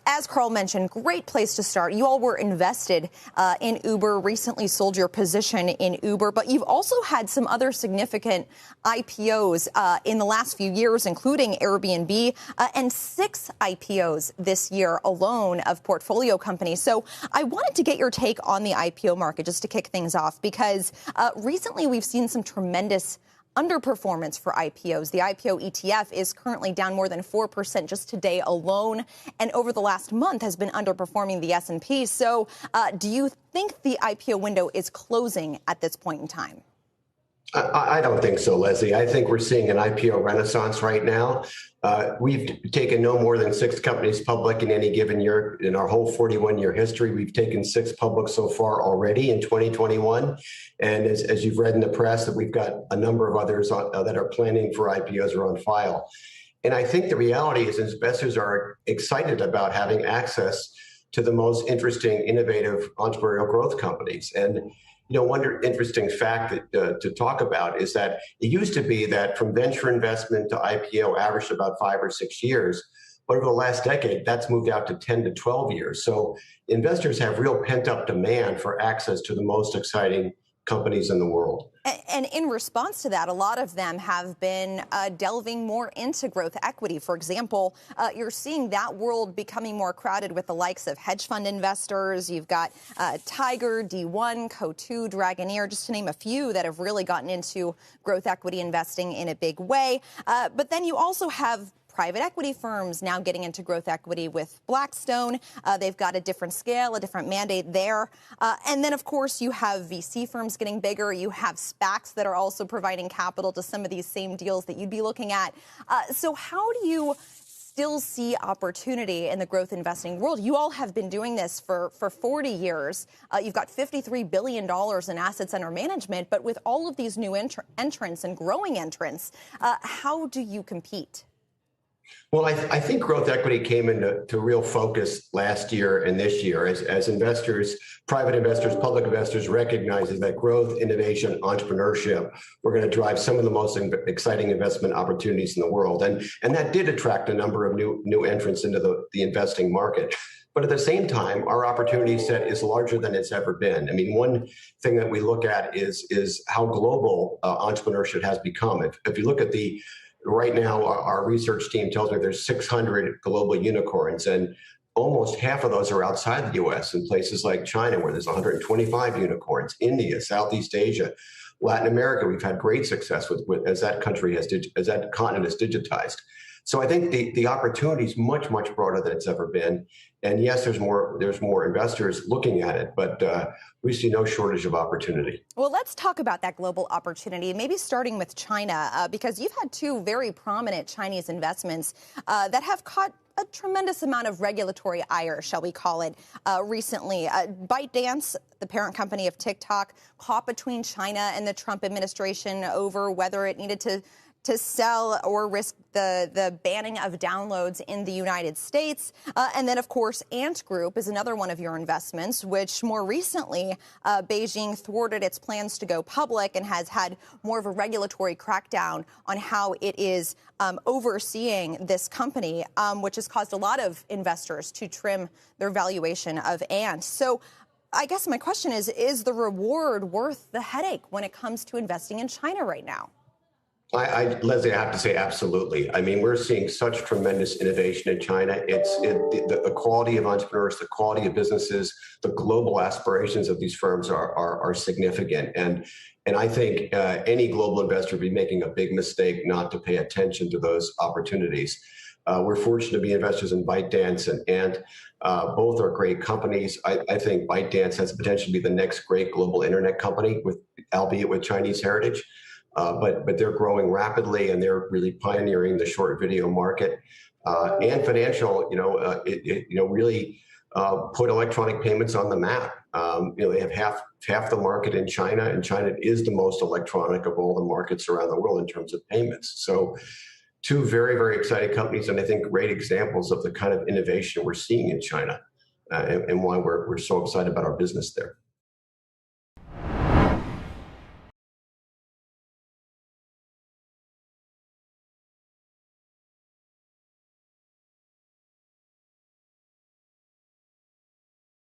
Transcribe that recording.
As Carl mentioned, great place to start. You all were invested in Uber, recently sold your position in Uber, but you've also had some other significant IPOs in the last few years, including Airbnb, and 6 IPOs this year alone of portfolio companies. So I wanted to get your take on the IPO market just to kick things off, because recently we've seen some tremendous underperformance for IPOs. The IPO ETF is currently down more than 4% just today alone, and over the last month has been underperforming the S&P. So do you think the IPO window is closing at this point in time? I don't think so, Leslie. I think we're seeing an IPO renaissance right now. We've taken no more than 6 companies public in any given year. In our whole 41-year history, we've taken 6 public so far already in 2021. And as you've read in the press, that we've got a number of others that are planning for IPOs or on file. And I think the reality is investors are excited about having access to the most interesting, innovative entrepreneurial growth companies. And one interesting fact to talk about is that it used to be that from venture investment to IPO averaged about 5 or 6 years. But over the last decade, that's moved out to 10 to 12 years. So investors have real pent-up demand for access to the most exciting companies in the world. And in response to that, a lot of them have been delving more into growth equity. For example, you're seeing that world becoming more crowded with the likes of hedge fund investors. You've got Tiger, D1, Coatue, Dragoneer, just to name a few that have really gotten into growth equity investing in a big way. But then you also have private equity firms now getting into growth equity with Blackstone. They've got a different scale, a different mandate there. And then, of course, you have VC firms getting bigger. You have SPACs that are also providing capital to some of these same deals that you'd be looking at. So how do you still see opportunity in the growth investing world? You all have been doing this for 40 years. You've got $53 billion in assets under management. But with all of these new entrants and growing entrants, how do you compete? Well, I think growth equity came into real focus last year and this year as investors, private investors, public investors recognizes that growth, innovation, entrepreneurship were going to drive some of the most exciting investment opportunities in the world. And that did attract a number of new entrants into the investing market. But at the same time, our opportunity set is larger than it's ever been. I mean, one thing that we look at is how global entrepreneurship has become. If you look at right now, our research team tells me there's 600 global unicorns, and almost half of those are outside the U.S. in places like China, where there's 125 unicorns, India, Southeast Asia, Latin America. We've had great success with as that continent has digitized. So I think the opportunity is much, much broader than it's ever been. And yes, there's more investors looking at it, but we see no shortage of opportunity. Well, let's talk about that global opportunity, maybe starting with China, because you've had 2 very prominent Chinese investments that have caught a tremendous amount of regulatory ire, shall we call it, recently. ByteDance, the parent company of TikTok, caught between China and the Trump administration over whether it needed to sell or risk the banning of downloads in the United States. And then, of course, Ant Group is another one of your investments, which more recently Beijing thwarted its plans to go public and has had more of a regulatory crackdown on how it is overseeing this company, which has caused a lot of investors to trim their valuation of Ant. So I guess my question is the reward worth the headache when it comes to investing in China right now? Leslie, I have to say absolutely. I mean, we're seeing such tremendous innovation in China. The quality of entrepreneurs, the quality of businesses, the global aspirations of these firms are significant. And I think any global investor would be making a big mistake not to pay attention to those opportunities. We're fortunate to be investors in ByteDance and Ant. Both are great companies. I think ByteDance has the potential to be the next great global internet company, albeit with Chinese heritage. But they're growing rapidly, and they're really pioneering the short video market. And Financial, really put electronic payments on the map. They have half the market in China, and China is the most electronic of all the markets around the world in terms of payments. So 2 very, very exciting companies, and I think great examples of the kind of innovation we're seeing in China, and why we're so excited about our business there.